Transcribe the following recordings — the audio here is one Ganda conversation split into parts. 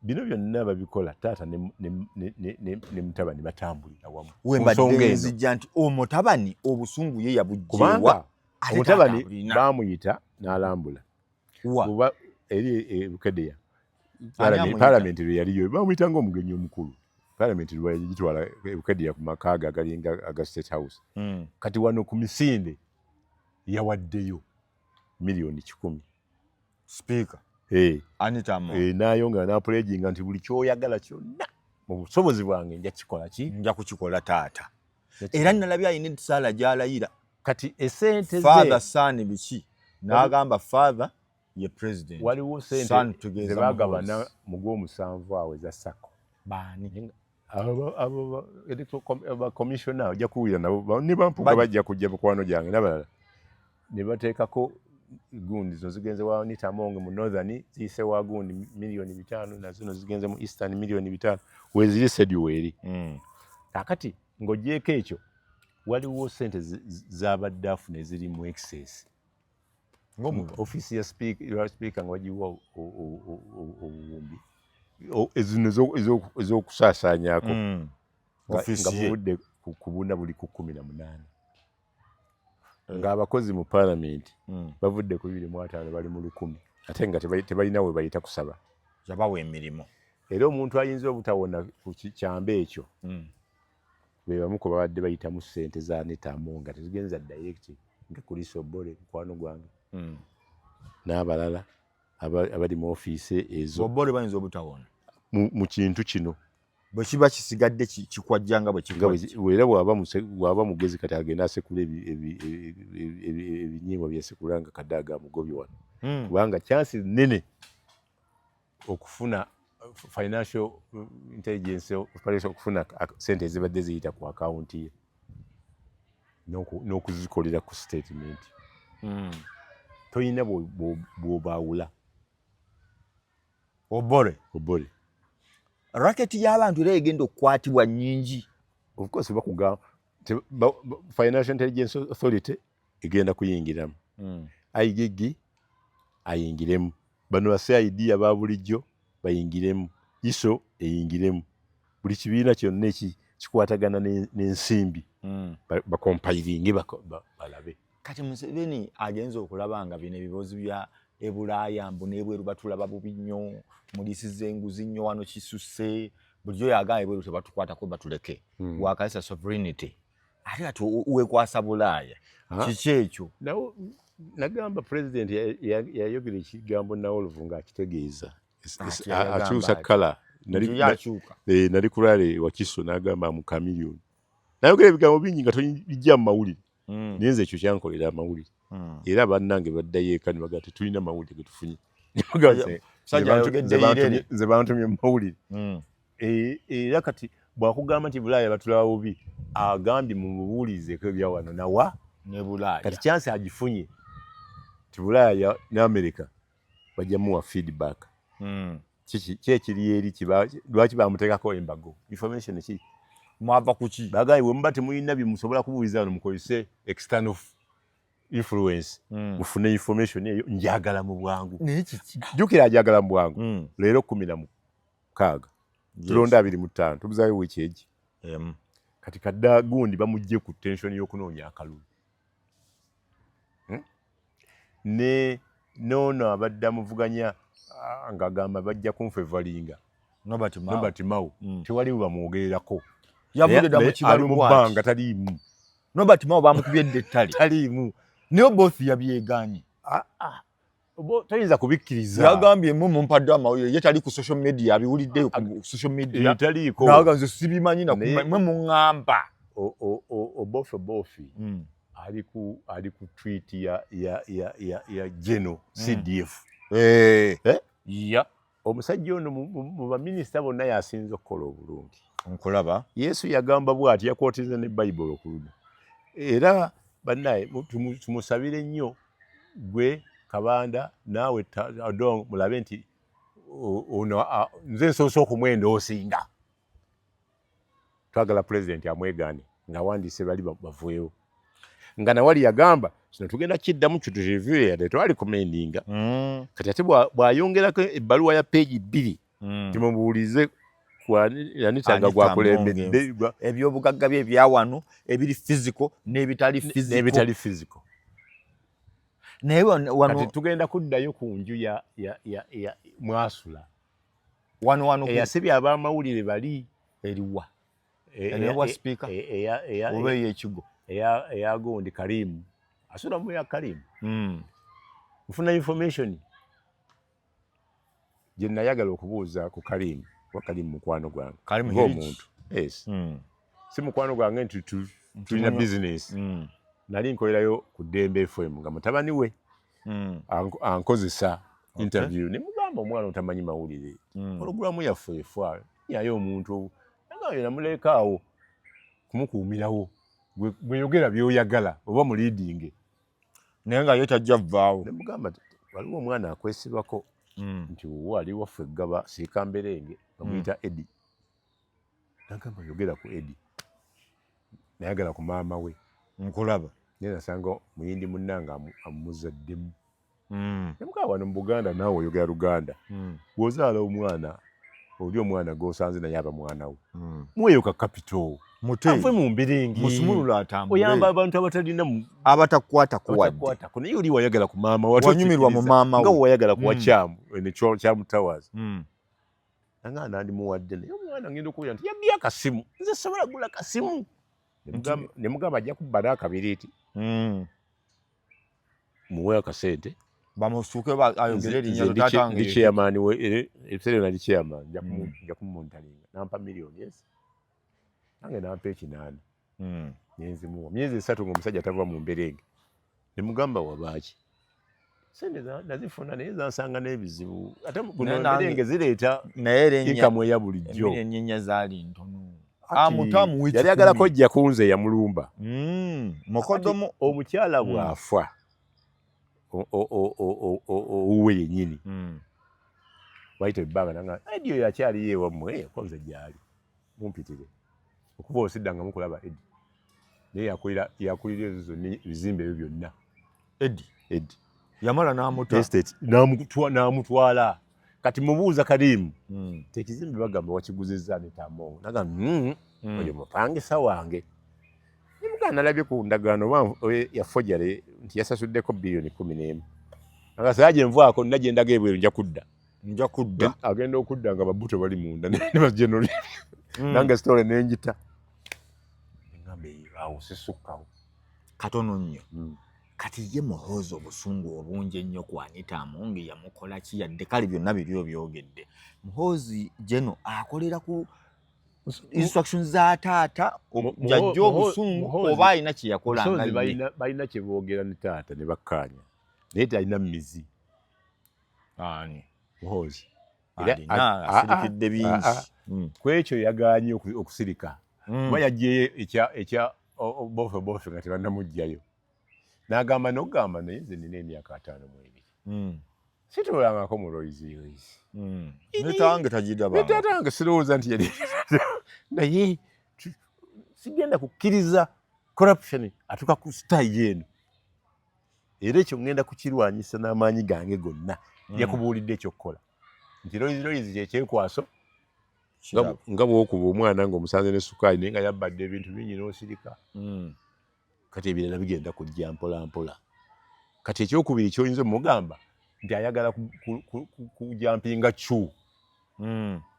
bino byonna babikola taata ne mutabani batambulira wamu. Wembadde nzijja nti omutabani obusungu ye yabujjewa. Kubanga omutabani bamuyita n'alambula. Kuba eri Bukedeya. Parliament yaliyo bamuyita ng'omugenyi omukulu. Parliament yagitwala Bukedeya ku makaaga agalinga aga State House. Kati wano ku misinde yawaddeyo milioni 10. Speaker. Anita Among. Nayonga n'apulejinga nti buli kyoyagala kyonna mu busobozi bwange nja kikola ki? Nja kukikola taata. Era nalabya ayina essaala gy'alayira. Kati esente ze father son biki n'agamba father ye president. Waliwo sente ze bagabana mu gw'omusanvu awo eza SACCO. Baani? Aba commissioner ojja kuwulira nabo ne bampuga bajja kujja mukwano gyange n'abalala ne bateekako gundi zo zigenze wa Anita Among mu northern ziyise wa gundi milioni 5 na zino zigenze mu eastern milioni 5 weziri schedule eri. Kakati ng'ogyeko ekyo waliwo sente z'abadde afuna eziri mu excess. Office ya speaker nga wagiwa obuwumbi ez'okusaasaanyaako nga buvudde kubuna buli ku 18. Ng'abakozi mu parliament bavudde ku 25 bali mu 100 ate nga tebalina we bayita kusaba yabawa emirimu. Era omuntu ayinza obutawona ku kyambe ekyo be bamu ko babadde bayitamu ssente za Anita Among nga tezigenza direct nga kuli Sobole mukwano gwange n'abalala abali mu office ezo. Sobole bayinza obutawona mu kintu kino bwe kiba kisigadde kikwajjanga bwe kikwajja. Era bw'aba mugezi kati agenda asekula ebinyimba byasekula nga kadaaga mugobi wano. Kubanga chances nene okufuna financial intelligence operation okufuna sente ezibadde ziyita ku account ye n'okuzikolera ku statement. Toyina bw'obaawula. Obole racket y'abantu era egenda okukwatibwa nnyingi. Of course bakugamba Financial Intelligence Authority egenda kuyingiramu. IGG ayingiremu. Bano ba CID aba bulijjo bayingiremu. ISO eyingiremu. Buli kibiina kyonna kikwatagana n'ensimbi bakompilinge balabe. Kati Museveni agenza okulaba nga bino ebibozi bya Ebulaaya mbu n'ebweru batulaba bubi nnyo mulisize enguzi nnyo wano kisusse bulijjo yagamba ebweru tebatukwatako batuleke wakalesa sovereignty ate ati wekwasa Bulaaya kiki ekyo. Nagamba president yayogera ekigambo Nawolovu ng'akitegeeza akyusa kala nali kulale Wakiso n'agamba mu Chameleon nayogera ebigambo bingi nga tojja mu mawulire nenze ekyo kyankolera amawulire. Era bannange baddayo eka ne bagamba tulina mawulire ge tufunye. Nze bantumye mu mawulire. Era kati bwakugamba nti Bulaaya batulaba bubi agambye mu buwulizeeko ebya wano nawa ne Bulaaya. Kati chance agifunye ti Bulaaya ne America bajja muwa feedback. Kyekiri eri lwaki bamuteekako embago information ki mwava kuki bagaye bwe muba temulina bye musobola kubuuliza wano mukozese external influence mufune information eyo njagala mu bwangu. Jukira ajagala mu bwangu leero 16 tulonda 25 tubuzayo wiki eji kati kadda gundi bamujje ku tension y'okunoonya akalulu ne nono abadda muvuganya ngagamba bajja kunfevalinga Nobert Mao tewali bamwogererako yavudde da mu kibalu bwanga taliimu. Nobert Mao bamukubye ettali taliimu niyo both yabyeganye. Toyinza kubikkiriza. Yagambye mu mpadde amawulire ye tali ku social media abiwulidde ku social media taliko naga nze sibimanyi na mwe muŋŋamba obofi ali ku tweet ya Geno CDF omusajja ono mu baminisita bonna yasinze okukola obulungi nkulaba. Yesu yagamba bw'ati yakwotiza ne Bayibuli okuluda. Era bannaye tumusabire nnyo gwe Kabanda naawe Adong mulabe nti nze nsoose okumwenda osinga. Twagala president amwegane nga wandiise bali bavuewo nga nawali yagamba kino tugenda kiddamu kituzivire yadde twali komendinga kati ate bw'ayongerako ebbaluwa ya peegi 2 timubuulize yanitanga gwakulembedde ebyobugagga bye ebyawano ebiri physical n'ebitali physical naye wano tugenda kuddayo ku nju ya mwasula wano eyasibye ab'amawulire bali eriwa enewa speaker oba eyekigo eya Gondi Karimu asula mu ya Karimu ufuna information gye nayagala okubuuza ku Karimu wa Karimu mukwano gwange ng'omuntu si mukwano gwange nti tulina business nali nkolerayo ku Dembe FM nga mutabani we ankozesa interview ne mugamba omwana otamanyi mawulire olugulamu yaffe efa yayo omuntu nga namulekaawo kumukuumirawo gweyogera byoyagala oba mu leading naye nga ye tajja vaawo ne mugamba waliwo omwana akwesibako nti wali waffe Gaba Sikamberenge bamuyita Eddie nagamba yogera ku Eddie nayagala ku maama we nkulaba naye nasanga muyindi munnanga amuzaddemu nemugamba wano mu Buganda naawe oyogera Luganda bw'ozaala omwana oli omwana g'osanze naye aba mwana we muweeyo ka capital ave mu mberenge musumulula atambule oyamba abantu abatalina abatakwata naye oli wayagala ku maama wanyumirwa mu maama nga wayagala ku Wakyamu ene Kyamu Towers nanga nandimuwadde naye omwana ngenda okuwulira nti yabbye akasimu nze sobola gula kasimu ne mugamba ajja kubba n'akabiri eti muwe akasente bamusuke ayogere erinnya lutatange ndi chairman we ebiseera nali chairman nja kumuntalinga nampa millioni yes nange nampa ekinaana nenzimuwa myezi 3 ng'omusajja tava mu mberenge ne mugamba wabaaki sente nazifuna naye zansanga n'ebizibu ate guno mberenge zireeta naye inkamu eya bulijjo ennyenya zaali ntono yali agala kojja kunze yamulumba mukodomo omukyala bw'afa owuwe yennyini wayita ebbanga nanga ediyo yakyali yewammwe yakoze gyali mumpitire okuba osidanga mukulaba Edi naye yakulira ezo zonna ebizimbe ebyo byonna Edi yamala n'amutwala kati mubuuza Karimu tekizimbe bagamba wakiguzizza n'etamongo nagamba oyo mupangisa wange nimugana nalabye ku ndagaano ya Fojjale nti yasasuddeko bilioni 11 nga saaje nvaako nagendaga ebweru nja kudda agenda okudda nga babuto bali munda ne bajenoli nange story nenjita ngambe awo sisukkawo katono nnyo kati ye Muhoozi obusungu obungi ennyo ku Anita Amongi yamukola ki yadde kale byonna biriyo byogedde Muhoozi jeno akolera ku instructions za taata jajja obusungu oba alina kye yakola nga balina kye boogera ne taata ne bakkaanya naye talina mizi Muhoozi asirikidde bingi ku ekyo yagaanye okusirika kuba yaggyeyo ekya bofe nga tebannamugjayo n'agamba n'okugamba naye nze nina emyaka 52 sitolangako mu Royce netange tajidaba netange sirowooza nti yali naye sigenda kukkiriza corruption atuka ku style eno era ekyo ngenda kukirwanyisa n'amaanyi gange gonna yakubuulidde ekyokukola nti Royce kyekyekwaso nga bw'okuba omwana ng'omusanze ne sukaali naye nga yabbadde ebintu bingi n'osirika kati ebirala bigenda kujja mpola mpola kati ekyokubiri kyoyinza omugamba nti ayagala kujampinga cu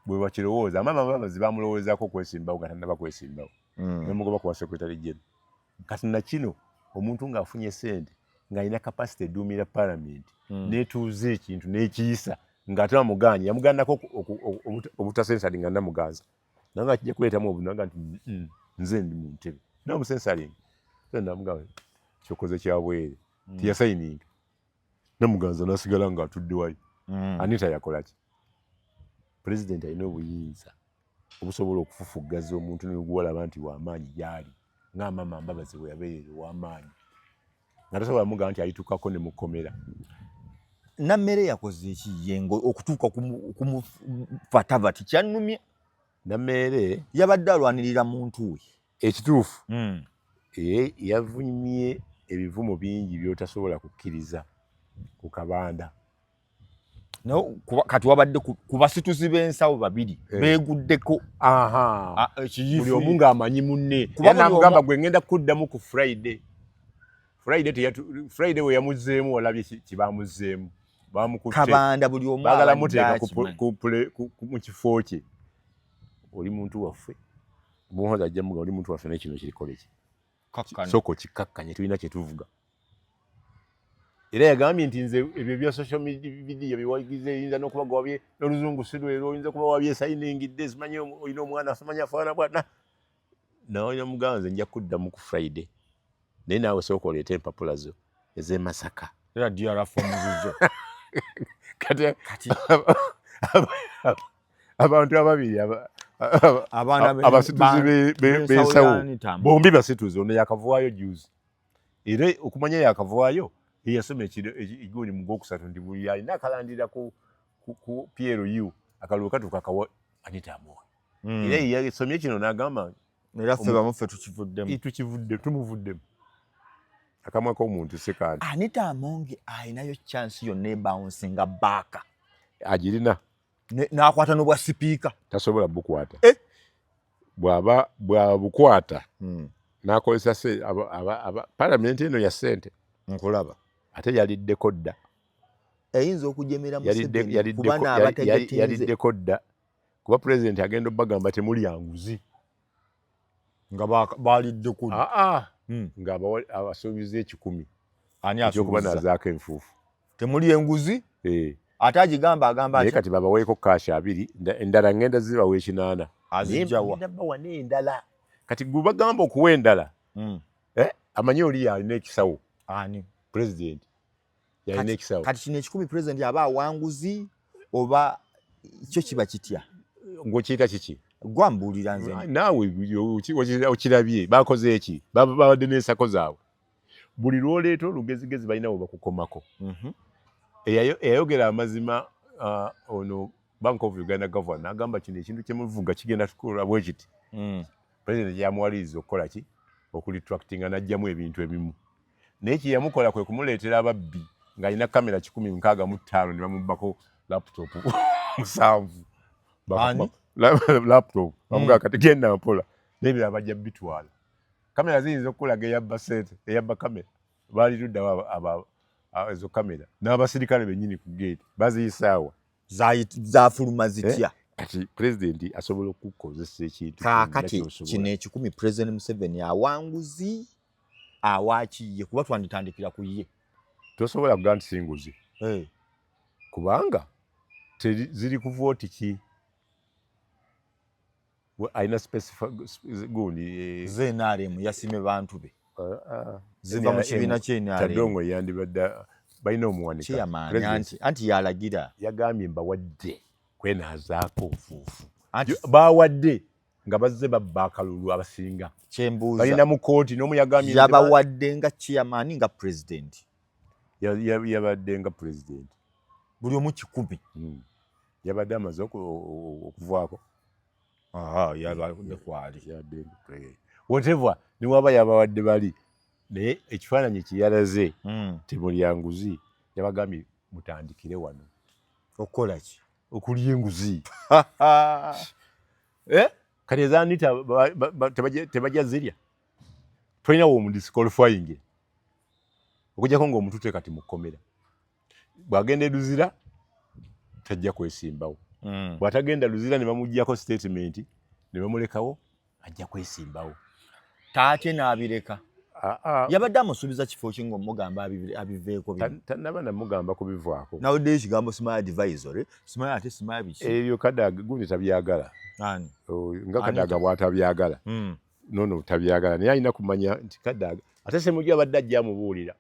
bwe bakirowooza amababazi bamulowoozaako okwesimbawo nga tannaba kwesimbawo nemugoba kuwa secretary general kati nakino omuntu ng'afunye sente ng'alina capacity edduumira parliament netuuza ekintu n'ekiyisa ng'ate bamuganye yamuganako obutasensaling nga namuganza naye nga kijja kuleetamu obunaga nti nze ndi mu ntebe namusensaling namugamba kyokoze kyabwere tiyasayininga namuganza nasigala ng'atudde wayo Anita yakolaki president alina obuyinza obusobola okufufuggaza omuntu n'oguwalaba nti w'amaanyi gyali ng'amama Mbabazi bwe yabeerera w'amaanyi nga tasobola mugamba nti alitukako ne mukomera Nammere yakoze ekiyengo okutuuka kumufata tikyannumye Nammere yabadde alwanirira muntu we ekituufu yavumye ebivumo bingi by'otasobola kukkiriza ku Kabanda no kati wabadde ku basituzi b'ensawo babiri beeguddeko buli omu ng'amanyi munne era n'amugamba gwe ngenda kuddamu ku Friday we yamuzzeemu olabye kibamuzzeemu bamukutte Kabanda buli omu baagala muteeka mu kifo kye oli muntu waffe muhoza ajja muga oli muntu waffe n'ekino kirikole ki soko kikakkanye tulina kye tuvuga era yagambye nti nze ebyo bya social media biwagize yinza n'okuba gwabye n'oluzungu sirwero oyinza kuba wabye sayiningidde simanyi olina omwana asamanya afaana bwana nawe yamuganze nja kuddamu ku Friday naye naawe sooka oleeta empapula zo ez'e Masaka era DRF omuzizo kati abantu ababiri abasituzi b'ensawo bombi basituzi ono yakavaayo juzi era okumanya yakavaayo yasoma eguuni mu Gwokusatu nti buli alina akalandira ku PLU akalulu katuuka kawa Anita Among era yasomye kino n'agamba era ffe bamuffe tumuvuddemu akamwa k'omuntu sekandi Anita Among ayinayo chance yonna ebawunsinga baaka agirina n'akwata n'obwa sipiika tasobola bukwata bw'aba bukwata n'akozesa palamenti eno ya ssente nkulaba ate yaliddeko dda eyinza okujemera Museveni kuba n'abategetinze yaliddeko dda kuba pulezidenti agenda obbagamba temulya nguzi nga balidde ku nga abasuubiza 1,000 ani ekyokuba nazaako enfuufu temuli enguzi ate agamba naye kati babaweeko kashi 2 endala ngenda zibawa 8 azijjawa bawa n'endala kati gwe bagamba okuwa endala amanyi oli yalina ekisawo ani pulezidenti yalina ekisawo kati kino 10 pulezidenti aba awanguzi oba kyo kiba kitya ng'okiyita kiki gwambuulira nze naawe okirabye bakoze eki babadde n'ensako zaabwe buli lwoleeta olugezigezi balina we bakukomako eyayogera amazima ono Bank of Uganda governor agamba kino ekintu kyemuvuga kigenda tukola bwe kiti pulezidenti yamuwaliriza okukola ki okulitractinga n'ajjamu ebintu ebimu naye kyeyamukola kwe kumuleetera ababbi ng'alina kamera 165 ne bamubbako laptop 7 laptop bamugaa kati genda mpola n'ebirala bajja bitwala kamera ziyinza okulaga eyabba sente eyabba kamera baali tuddawo ezo kamera n'abasirikale bennyini ku gate baziyisaawa zafuluma zitya kati pulezidenti asobola okukozesa ekintu kaakati kino 10 pulezidenti Museveni awanguzi awakiye kuba twanditandikira ku ye tosobola kugaa nti singuzi kubanga ziri ku vooti ki alina gundi ZNRM yasime bantu be ziva mu kibiina ky'NRM Tadongo yandibadde balina omuwanika anti yalagira yagambye mbawadde kwenazaako nfuufu bawadde nga bazze babba akalulu abasinga kyembuuza balina mu kooti n'omu yagambye yabawadde nga chairman nga president yabadde nga president buli omu 10 yabadde amaze okuvaako yabadde kwali whatever niwaba yabawadde bali naye ekifaananyi kiyalaze temulya nguzi yabagambye mutandikire wano okukola ki okulya enguzi kati ezanita tebajja zirya tolinawo omudisqualifying okujjako ng'omuntu tekati mu kkomera bw'agenda eduzira tajja kwesimbawo bw'atagenda luzira ne bamuggyako statement ne bamulekawo ajja kwesimbawo taate n'abireka yabadde amusuubiza kifo ki ng'omugamba abiveeko tannaba namugamba kubivaako naweddeyo ekigambo simaya advisory simaya ate simaya biki ebyo Kadaga gundi tabyagala nga Kadaga bw'atabyagala nono tabyagala naye alina kumanya nti Kadaga ate Ssemujju abadde ajja amubuulira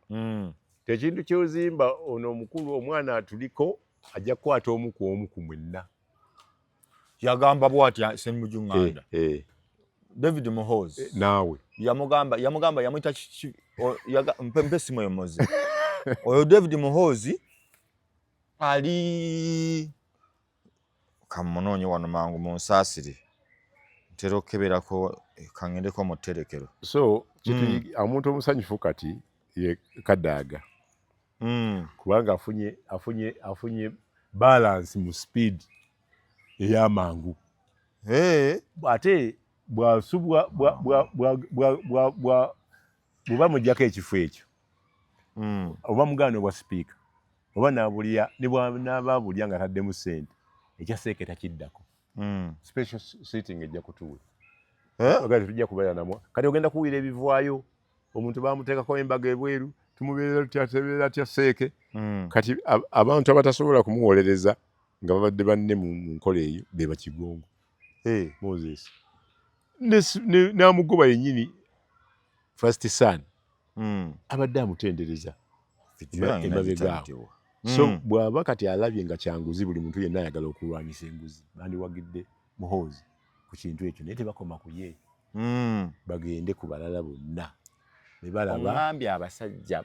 tekintu kyozimba ono omukulu omwana atuliko ajja kukwata omu ku mwenna yagamba bw'ati Ssemujju Nganda David Muhoozi naawe yamugamba yamuyita mpe simu yomozi oyo David Muhoozi ali kamunoonye wano mangu mu nsaasiri ntera okukeberako kangendeko mu tterekero so omuntu omusanyufu kati ye Kadaga kubanga afunye balance mu speed eyamangu ate bwasubwa bw'oba mujjako ekifo ekyo oba mugaano bwa sipiika oba nabulya ne bw'anaababulya nga taddemu ssente ekya seeke takiddako special sitting ejja kutuula ogati tujja kubeera namwa kati ogenda kuwira ebivaayo omuntu bamuteekako embaga ebweru tumubeera tutyatebeera tya seeke kati abantu abatasobola kumuwolereza nga babadde banne mu nkola eyo be bakigongo Moses n'amugoba yennyini first son abadde amutendereza emabegaawo so bw'aba kati alabye nga kyanguzi buli muntu yenna ayagala okulwanyisa enguzi bandiwagidde Muhoozi ku kintu ekyo naye tebakoma ku ye bagende ku balala bonna ne balaba omwambye abasajja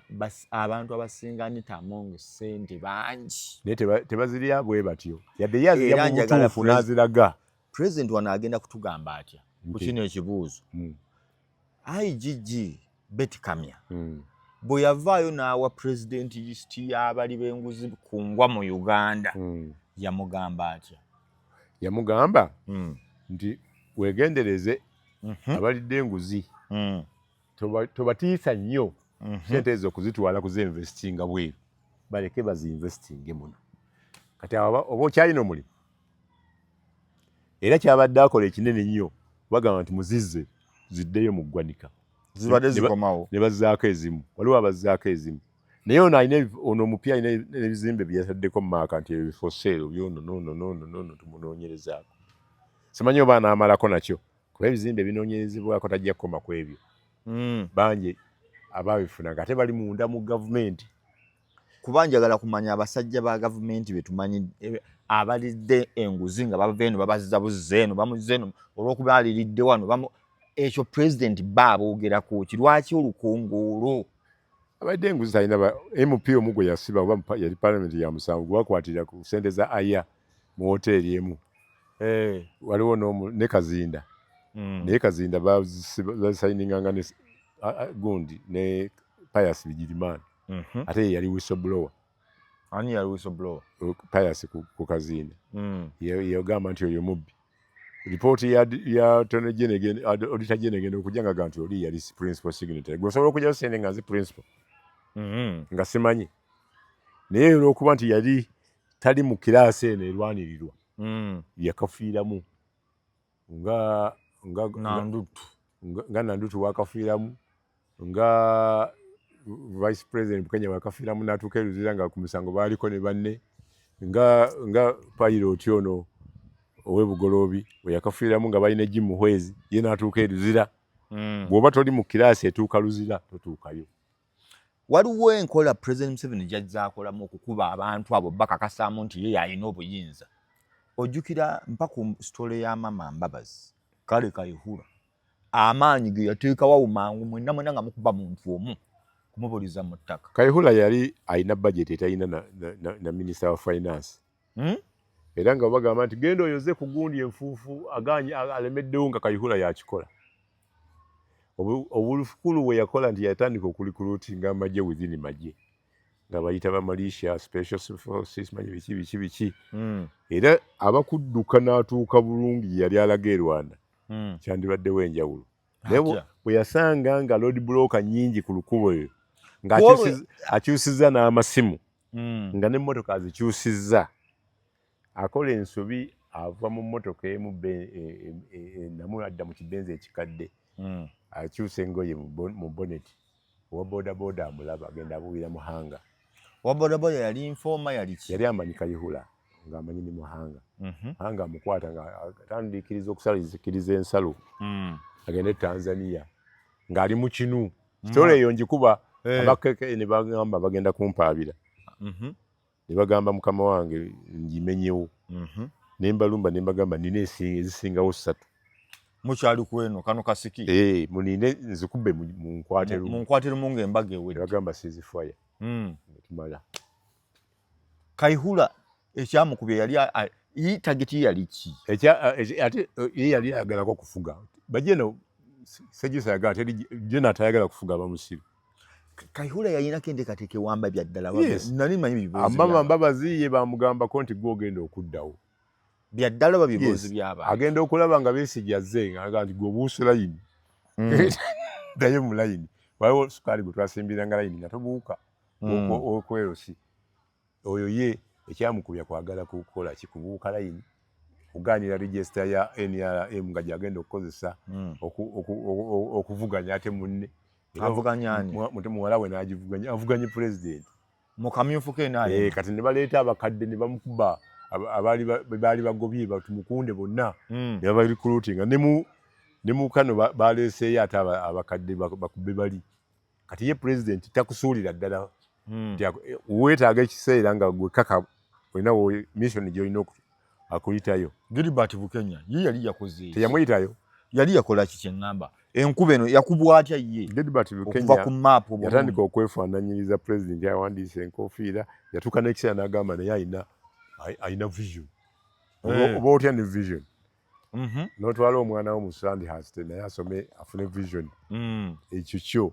abantu abasinga Nitamongo ssente bangi naye tebazirya bwe batyo yadde yazirya mu butuufu n'aziraga. President wano agenda kutugamba atya ku kino ekibuuzo IGG Betty Kamya bwe yavaayo n'awa President list y'abali b'enguzi ku ngwa mu Uganda yamugamba atya? Yamugamba nti weegendereze abalidde enguzi tobatiisa nnyo sente ezo okuzitwala kuzinvestinga bweru baleke bazinvestinge muno kati oba okyalina omulimu era kyabadde akola ekinene nnyo bagamba nti muzizze ziddeyo mu ggwanika zibadde zikomawo ne bazzaako ezimu waliwo abazzaako ezimu naye ono omupya alina n'ebizimbe bye yataddeko mu maaka nti ebyo for sale byono nono tumunoonyerezaako simanyi oba anaamalako nakyo kuba ebizimbe ebinoonyerezebwako tajja kukoma ku ebyo bangi abaabifunanga ate bali munda mu gavumenti kuba njagala kumanya abasajja ba gavumenti betumanyi abalidde enguzi nga bava eno babazza buzza eno bamuzza eno olw'okuba aliridde wano ekyo President baaboogerako ki lwaki olukongoolo abadde enguzi talina MP omu gwe yasiba oba yali palamenti ya musanvu gwakwatira ku ssente za aya mu hoteeri emu waliwo ne Kazinda naye Kazinda bazisayininganga ne gundi ne Pius Bigirimana ate yali whistleblower. Ani yali whistleblower? Pius ku Kazinda yogamba nti oyo mubbi ripooti ya Auditor General okujja nga nti oli yali principal signatory gwe osobola okujjayo ssente nga nzi principal nga simanyi naye olw'okuba nti yali tali mu kiraasi eno erwanirirwa yakafiiramu nga Nandutu wakafiiramu nga Vice President Bukenya wakafiiramu n'atuuka e Luzira nga ku musango baaliko ne banne nga Pilot ono ow'Ebugoloobi we yakafiiramu nga balina Jim Muhwezi ye n'atuuka e Luzira bw'oba toli mu kiraasi etuuka Luzira totuukayo. Waliwo enkola President Museveni gy'azza akolamu okukuba abantu abo bakakasaamu nti ye alina obuyinza. Ojjukira mpa ku sitole ya Mama Mbabazi kale Kayihura amaanyi ge yateekawo mangu mwenna nga mukuba muntu omu kumubuliza mu ttaka. Kayihura yali alina budget etalina na Minister of Finance era nga bagamba nti genda oyoze ku gundi enfuufu aganye alemeddewo nga Kayihura yakikola. Obulukulu bwe yakola nti yatandika okulikulutinga amagye within magye nga bayita ba Malaysia Special Forces manyi biki era abakudduka n'atuuka bulungi yali alaga e Rwanda kyandibaddewo enjawulo naye bwe yasanga nga road blocker nnyingi ku lukubo eyo nga akyusizza n'amasimu nga n'emmotoka azikyusizza akola ensobi ava mu mmotoka emu namu adda mu kibenzi ekikadde akyusa engoye mu bonnet owa bodaboda amulaba agenda abuwira Muhanga. Owa bodaboda yali informa yali amanyi Kayihura ng'amanyi ni Muhanga. Muhanga amukwata nga atandikiriza okusaliriza ensalo agende e Tanzania ng'ali mu kinu sitole eyo njikuba abakeke ne bagamba bagenda kumpaabira ne bagamba mukama wange ngimenyewo ne mbalumba ne mbagamba nina ezisingawo 3 mukyali kweno kano kasiki munine nzikubbe mu nkwate lumu ng'embaga ewedde bagamba sizifaya tumala. Kayihura ekyamukubye yali tageti yali ki ate yali ayagalako kufuga bajeno Sejjusa yagala teri jena atayagala kufuga abamusiru Kayihura yalina kende kateke wamba bya ddala Yes. nali manyi bibozi amama Mbabazi ye bamugambako nti gwogenda okuddawo bya ddala babibozi byaba agenda okulaba nga Besigye azze nga nti gwe obuuse layini dayo mu layini waliwo sukaali gwe twasimbiranga layini nga tobuuka okwerosi oyo ye ekyamukubya kwagala kukola kikubuuka layini kugaanira register ya NRM nga gyagenda okukozesa okuvuganya ate munne avuganyani muwala we n'agivuganya avuganye president mu kamyufu ke naye kati ne baleeta abakadde ne bamukuba baali bagobye batumukunde bonna ne babarecruitinga ne mu kano baleeseeyo ate abakadde bakube bali kati ye president takusuulira ddala weetaaga ekiseera nga gwe kaka olina mission gy'olina akuyitayo. Gilbert Bukenya ye yali yakoze teyamuyitayo yali yakola kiki eŋŋamba enkuba eno yakubwa atya ye Gilbert Bukenya okuva ku map yatandika okwefaananyiriza president yawandiisa enkofiira yatuuka n'ekiseera n'agamba naye ayina vision oba otya ne vision n'otwala omwana wo mu Sandhurst naye asome afune vision ekyo kyo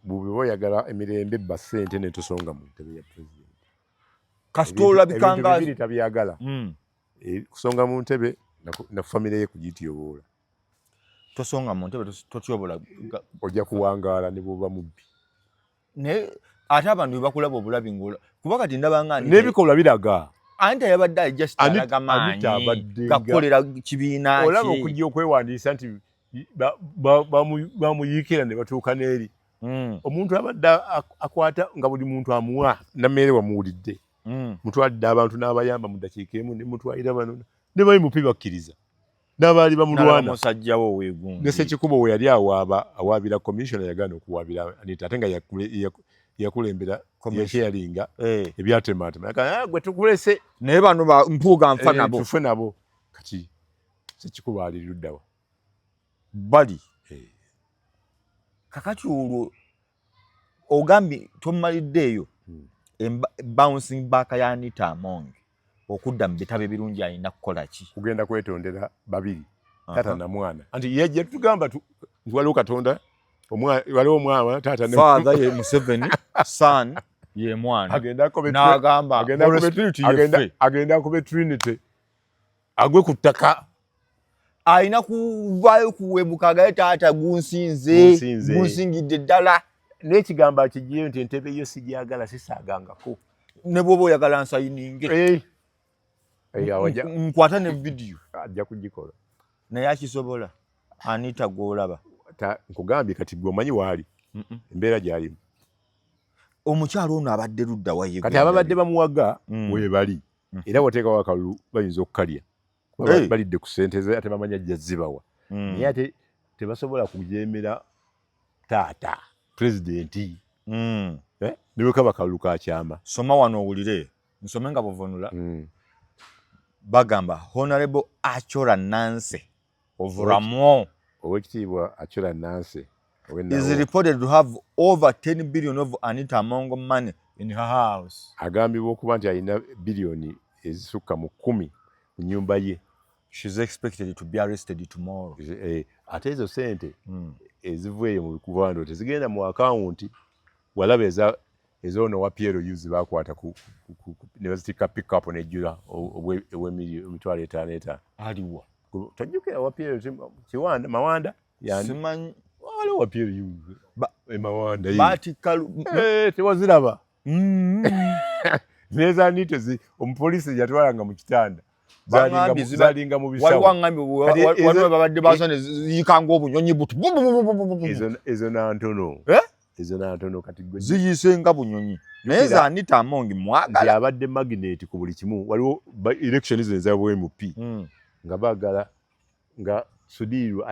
bw'oba oyagala emirembe ebba ssente ne tosonga mu ntebe ya president kasita olabikanga ebintu tabyagala kusonga mu ntebe na famire ye kugitiyoboola tosonga mu ntebe totyobola ojja kuwangaala ne bw'oba mubbi naye ate abantu bwe bakulaba obulabi ngola kuba kati ndabanga n'ebikolwa biraga anti yabadde ali just alaga maanyi gakolera kibiina olaba okujja okwewandiisa nti bamuyiikira ne batuuka n'eri omuntu abadde akwata nga buli muntu amuwa nammeere wamuwulidde mutwalidde abantu n'abayamba mu ddakiika emu ne mutwalira bano ne bali mupi bakkiriza n'abaali bamulwana musajjawo weegundi ne Ssekikubo we yali awaabira commissioner yagaana okuwaabira Anita ate nga yakulembera yasharinga ebyatematema gwe tukulese naye bano mpuuga nfa nabo tufe nabo kati Ssekikubo ali luddawa bali kakati olwo ogambye tomaliddeeyo bouncing back ya Anita Among okudda mu bitabe birungi alina kukola ki kugenda kwetondera babiri tata na mwana anti yejja tugamba waliwo Katonda waliwo omwana tata ne father ye Museveni son ye mwana n'agamba agenda kube Trinity agwe ku ttaka alina kuvaayo kuwebuka gaye taata gunsingidde ddala n'ekigambo akigiyeyo nti entebe yo sigyagala sisaagangako ne bw'oba oyagala nsayininge nkwata ne vidiyo ajja kugikola naye akisobola Anita gw'olaba nkugambye kati gwe omanyi waali embeera gy'alimu omukyalo ono abadde ludda waye kati ababadde bamuwaga weebali era wateekawo akalulu bayinza okukalya balidde ku ssente ze ate bamanya ajja zibawa naye ate tebasobola kujeemera taata pulezidenti ne bwe kaba kalulu ka kyama soma wano owulire nsome nga buvunula bagamba Honorable Achora Nancy of Ramon owekitiibwa Achora Nancy is reported to have over 10 billion of Anita Among money in her house. Agambibwa okuba nti alina biliyoni ezisukka mu 10 mu nnyumba ye. She's expected to be arrested tomorrow. Ate ezo sente ezivueyo mu bikuvando tezigenda mu akawunti walaba ezono wa Piero Yuzi bakwata ne bazitika pick up nejjula emitwalo 5 aliwa tajjukira wa Piero Kiwanda Mawanda yani simanyi wale wa Piero Yuzi Mawanda batikalu tewaziraba neza Anita omupolisi yatwalanga mu kitanda zalinga mu bisawo waliwo babadde basane yikanga obunyonyi butu ezo na ntono kati gwe ziyisenga bunyonyi naye za Anita Among mwagala abadde magnet ku buli kimu waliwo elections eza MP nga bagala nga Sudiru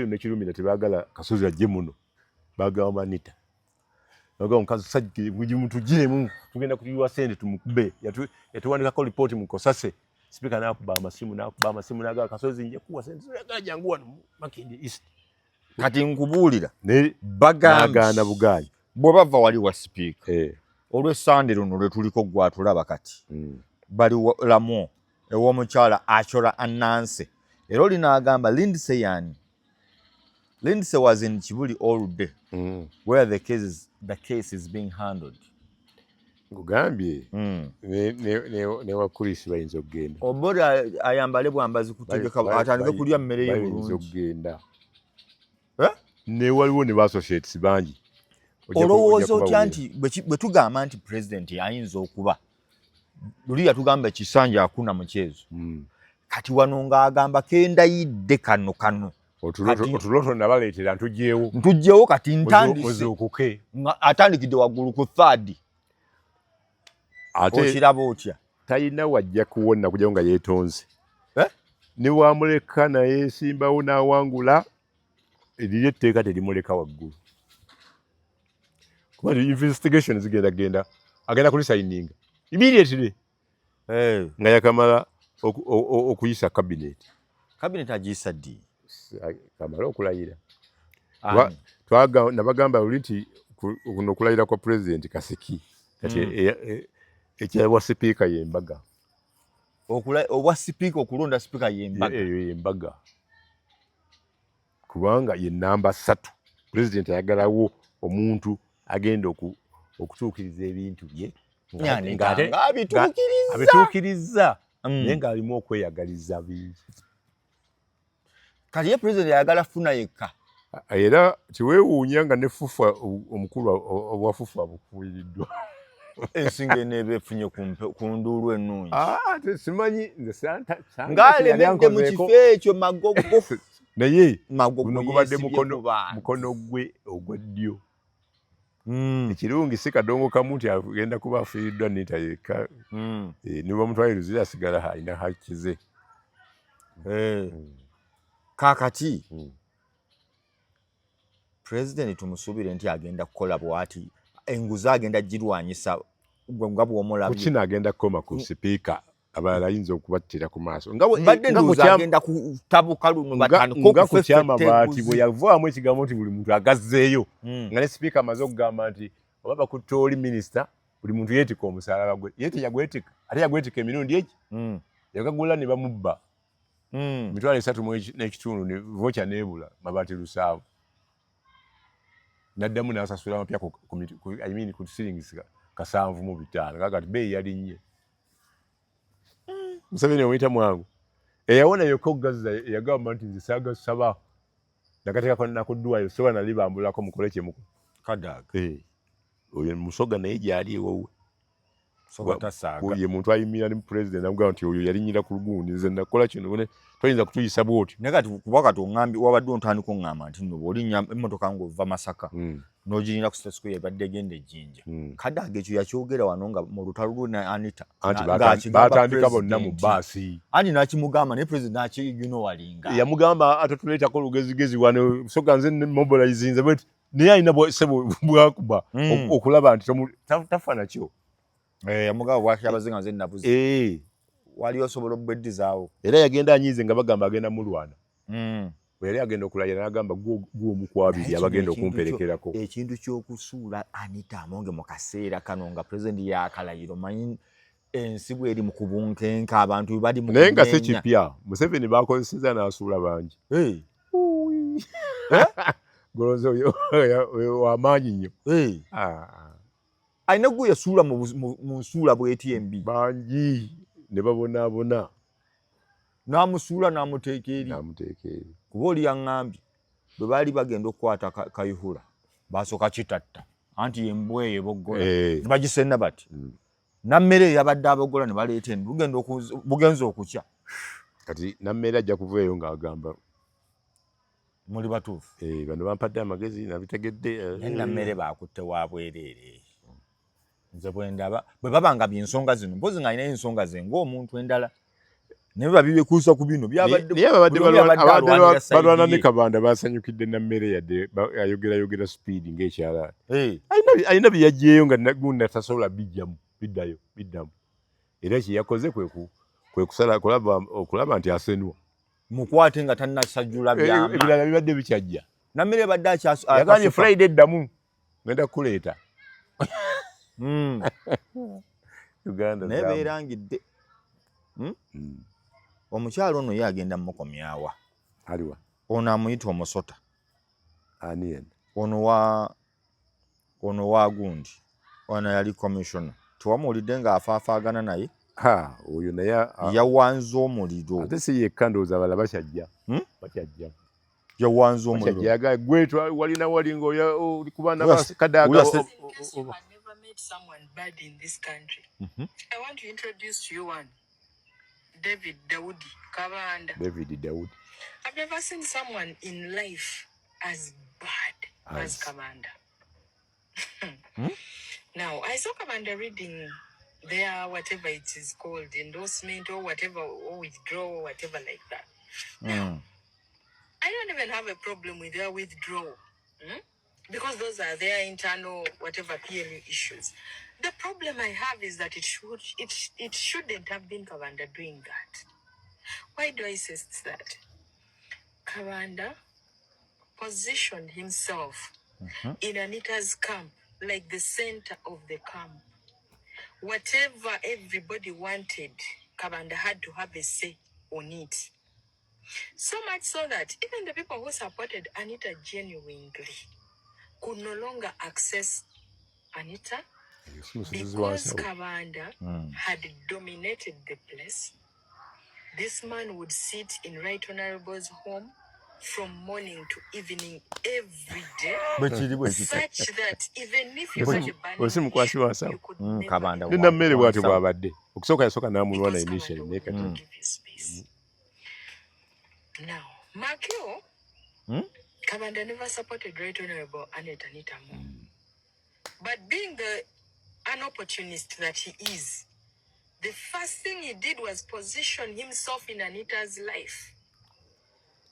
ne Kirumira tebagala Kasozi ajje muno bagamba Anita bagamba omukazi sajja mutugiremu tugenda kuyiwa sente tumukube yatuwandikako report mu Kosase Speaker n'akuba amasimu n'agala Kasozi nje kuwa sente zagala jangu wano Makindye East kati nkubuulira bagana bugaanyi bwe bava wali wa speaker olw'essande luno lwe tuliko gwatulaba kati bali Ramon ew'omukyala Achora Anansi era oli n'agamba Lindsay yani Lindsay was in Chibuli all day, where the case is being handled. Ngugambye ne wakulisi bayinza okugenda. Oboda ayambale bwambazi kutegeka atandika kulya mmere ye bulungi. Bayinza okugenda. Ne waliwo ne associates bangi. Olowooza otya nti bwe tugamba nti president ayinza okuba luli yatugamba ekisanja hakuna mchezo. Kati wano ng'agamba kenda yidde kano. Otuloto nabaleetera ntugyewo kati ntandise okuke. Atandikidde waggulu ku third. Ate okiraba otya? Talina wajja kuwona kujja nga yeetonze. Ne wamuleka naye simbawo n'awangula eriyo etteeka terimuleka waggulu. Kuba investigation zigenda agenda kulisayininga immediately nga yakamala okuyisa cabinet agiyisa ddi kamala okulayira. Nabagamba luli nti kuno okulayira kwa president Kasiki kati ekyawa sipiika y'embaga. Obwa sipiika okulonda sipiika y'embaga kubanga ye namba 3 president ayagalawo omuntu agenda okutuukiriza ebintu bye abituukiriza naye ng'alimu okweyagaliza bingi. Kati ye president ayagala funa yekka. Era kiweewuunya nga ne fufa omukulu obwa fufa bukuwiriddwa. Ensinga eneeba efunye ku nduulu ennungi. Simanyi ng'alemedde mu kifo ekyo Magogo. Naye guno gubadde mukono gwe ogwa ddyo. Ekirungi si kadongo kamu nti agenda kuba afiiriddwa nita yekka. Ne bamutwala Luzira asigala alina haki ze. Kaakati president tumusuubire nti agenda kukola bw'ati enguzi agenda girwanyisa nga bw'omulabye. Kukina agenda kukoma ku sipiika abalala ayinza okubattira ku maaso. Mbadde nduuzi agenda kutabuka luno nga ku kyamabaati bwe yavaamu ekigambo nti buli muntu agazzeeyo nga ne sipiika amaze okugamba nti oba bakutte oli minisita buli muntu yeetika omusalaba gwe. Ye teyagwetika ate yagwetika emirundi egi yakagula ne bamubba 3.5 ne vocha n'ebula mabaati lusaavu. Naddamu n'asasula amapya ku siringisi 7.5 kakati bbeeyi yalinnye. Museveni omuyita mwangu eyawona yokka okugazza yagamba nti nze saagasaba nakateekako nakuddwayo soba nali bambulako mukole kyemuko kadaaga. Oyo Musoga naye gyali ewuwe ye muntu ayimira ne president namugamba nti oyo yalinyira ku luguundi nze nakola kino toyinza kutuyisa bwoti. Naye kati kuba kati oŋŋambi wabadde ontandika oŋŋamba nti nno bw'olinnya emmotoka ng'ova Masaka n'ogirinnya ku State Square ebadde egenda ejjinja. Kadaaga ekyo yakyogera wano nga mu lutalo lwe ne Anita batandika bonna mu bbaasi. Anti n'akimugamba naye president akiyunowalinga. Yamugamba atotuleetako olugezigezi wano Musoga nze mobilizinze bweti naye alina bwakuba okulaba nti tafa nakyo. Yamugamba bwakyabaze nga nze nabuze. Wali osobola okubweddizaawo. Era yagenda anyiize nga bagamba agenda mulwana. Bwe yali agenda okulayira n'agamba gw'omukwabiri abagenda okumperekerako. Ekintu ky'okusuula Anita Amonge mu kaseera kano nga president yakalayiro manyi ensi bw'eri mu kubunkenka abantu bali mu naye nga si kipya Museveni bakozeseza n'asuula bangi. Golonze oyo w'amaanyi nnyo. Alina gwe yasuula mu nsuula bw'eti embi bangi ne babonaabona n'amusuula n'amuteeka eri. Kuba oli yaŋŋambye bwe baali bagenda okukwata Kayihura basooka kitatta anti embwa eyo eboggola ne bagisenna bati nammere yabadde aboggola ne baleeta eno bugenza okukya. Kati nammere ajja kuvaeyo ng'agamba muli batuufu. Bano bampadde amagezi nabitegedde. Nammere baakutte wa bwereere. Nze bwe ndaba bwe babanga byensonga zino mpozi ng'alina ensonga ze ng'omuntu endala naye babibekuusa ku bino byabadde balwana ne Kabanda basanyukidde nammere yadde ayogera speed ng'ekyalaani. Alina bye yaggyeyo nga gundi tasobola biddamu. Era kye yakoze kwe kusala okulaba nti asenwa. Mukwate nga tannasajjula byama. Ebirala bibadde bikyajja. Nammere badde yagambye Friday eddamu ngenda kuleeta. Uganda naye beerangidde. Omukyalo ono ye agenda mukomyawa. Aliwa. Ono amuyita omusota. Ani yen? Ono wa gundi. Ono yali commissioner. Tuwamuwulidde ng'afaafaagana naye. Oyo naye yawanze omuliro. Ate si yekka ndowooza abalala bakyajja. Bakyajja. Yawanze omuliro. Bakyajja gwe walina wali ng'oli ku baana ba Kadaga. Someone bad in this country. I want to introduce to you one. David Daudi Kabanda. David Daudi. I've never seen someone in life as bad as Kabanda. Now, I saw Kabanda reading their whatever it is called, endorsement or whatever, or withdrawal, or whatever like that. Now, I don't even have a problem with their withdrawal. Because those are their internal whatever PLU issues. The problem I have is that it shouldn't have been Kabanda doing that. Why do I say that? Kabanda positioned himself in Anita's camp like the center of the camp. Whatever everybody wanted, Kabanda had to have a say on it. So much so that even the people who supported Anita genuinely could no longer access Anita because Kabanda had dominated the place. This man would sit in Right Honorable's home from morning to evening every day, such that even if you had a banner, you could Kabanda nina mmere bw'atyo bw'abadde okusooka yasooka n'amulwana initially naye kati now Makio Kabanda never supported Right Honorable Anita Mo. But being an opportunist that he is, the first thing he did was position himself in Anita's life,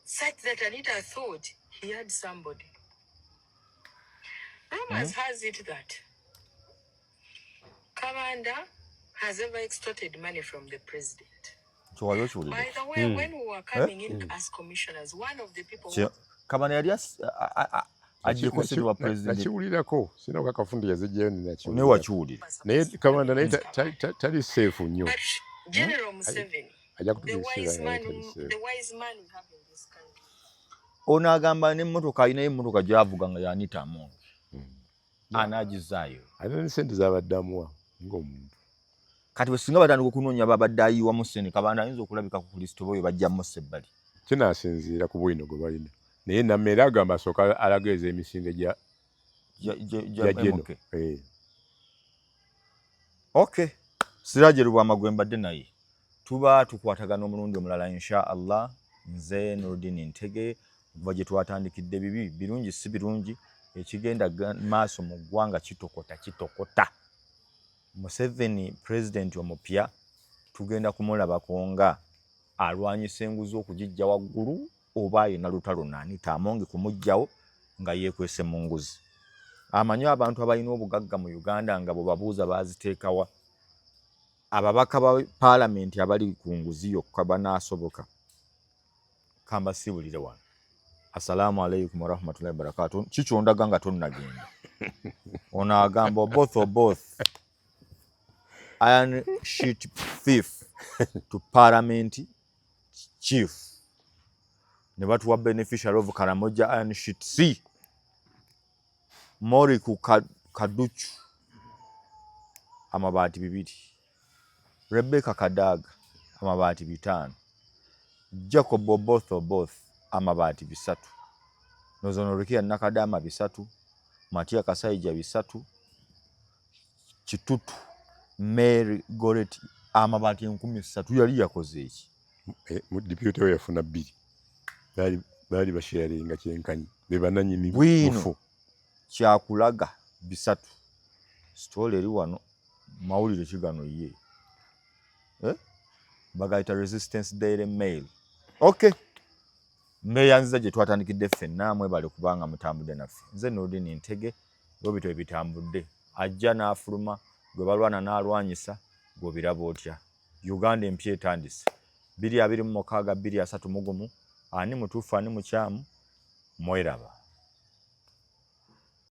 such that Anita thought he had somebody. Rumors has it that Kabanda has ever extorted money from the president. By the way, when we were coming in as commissioners, one of the people Kabanda yali ajjeko sidi wa president. Nakiwulirako sina kakafundi yazijjayo ne wakiwulira. Naye Kabanda naye tali safe nnyo. General Museveni, the wise man we have in this country. Ono agamba n'emmotoka alina emmotoka gy'avuga nga Anita Amongi. Anagizaayo. Ate ne ssente z'abaddamuwa ng'omuntu. Kati bwe singa batandika okunoonya babadde ayiwamu ssente, Kabanda ayinza okulabika ku kulisito boyo bajjamu sebbali. Kinaasinziira ku bwino gwe balina. Naye Nammere agamba asooka alageeza emisinde gya Geno. Okay. Siraje Lubwama mbadde naye. Tuba tukwatagana omulundi omulala insha Allah. Nze Nurdin Ntege kuva gye twatandikidde bibi birungi si birungi ekigenda maaso mu ggwanga kitokota. Museveni president omupya tugenda kumulabako nga alwanyisa enguzi okugijja waggulu oba ayina lutalo n'Anita Amongi kumugjawo nga yeekwese mu nguzi. Amanyi abantu abalina obugagga mu Uganda nga bwe babuuza baaziteekawa. Ababaka ba parliament abali ku nguzi yokka banaasoboka. Kamba siwulire wano. Assalamu alaikum warahmatullahi wabarakatuh. Kikyondaga nga tonnagenda. Ono agamba both iron sheet thief to parliament chief. Ne batuwa beneficiary of Karamoja iron sheet C. Mori ku Kaduchu amabaati 2. Rebecca Kadaga amabaati 5. Jacob both amabaati 3. Nozono Rukia Nakadama 3. Matia Kasaija 3. Kitutu Mary Goretti amabaati 13 yali yakoze eki. Deputy we yafuna 2. Bali basharinga kyenkanyi. Be bananyini bufu. Kyakulaga 3. Story eri wano mawulire kigano ye. Bagaita Resistance Daily Mail. Okay. Mbeyanziza gye twatandikidde ffenna mwebale kubanga mutambudde naffe. Nze Nurdin Ntege bobito ebitambudde. Ajja n'afuluma gwe balwana n'alwanyisa gw'obiraba otya. Uganda empya etandise. 2026 231 ani mutuufu ani mukyamu mweraba.